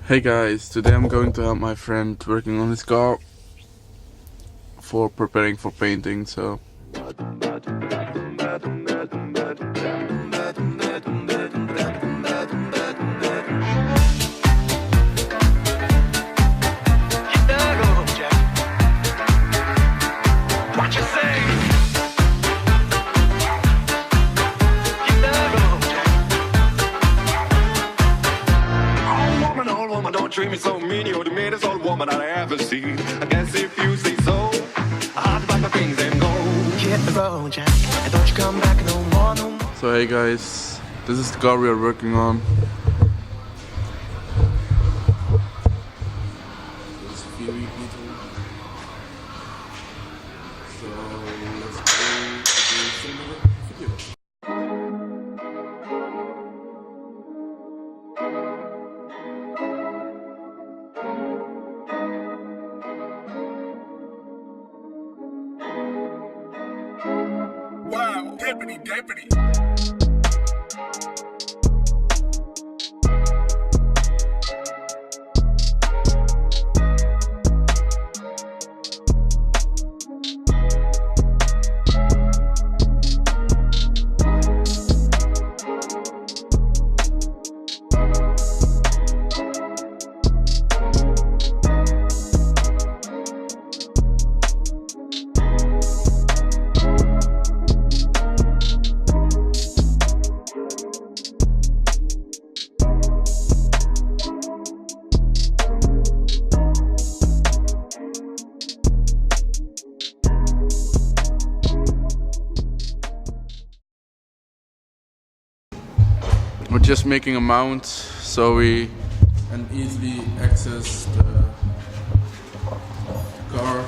Hey guys, today I'm going to help my friend working on his car for preparing for painting, so treat me so mean, you're the meanest old woman that I ever seen. I guess if you say so, I have to pack my things and go. Hit the road, Jack, and don't you come back no more, no more. So hey guys, this is the car we are working on. This is Volkswagen Beetle. So let's go to the video. Wow, deputy. We're just making a mount so we can easily access the car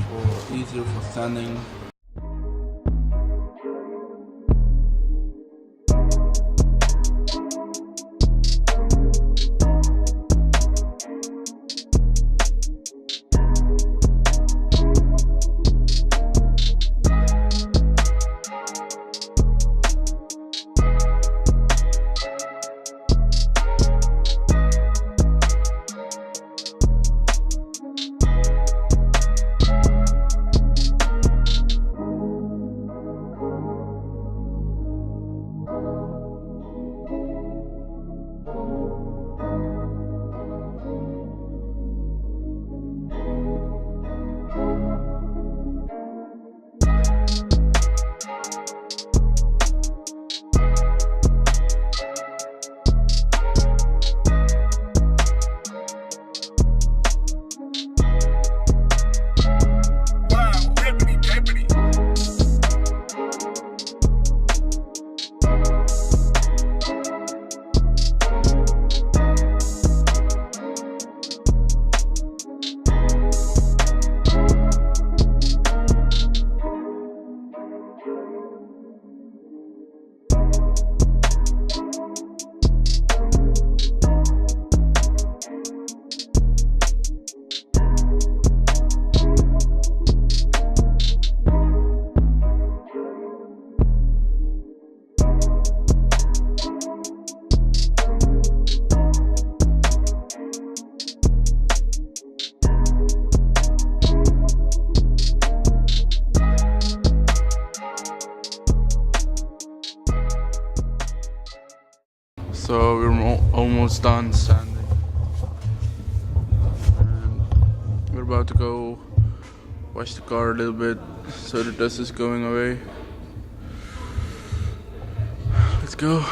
for easier for standing. So we're almost done sanding, and we're about to go wash the car a little bit so the dust is going away. Let's go.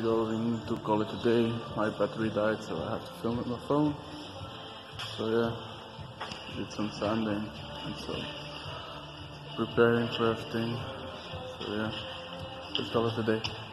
going to call it a day. My battery died, so I have to film with my phone. So yeah, did some sanding and so preparing for everything. So yeah, let's call it a day.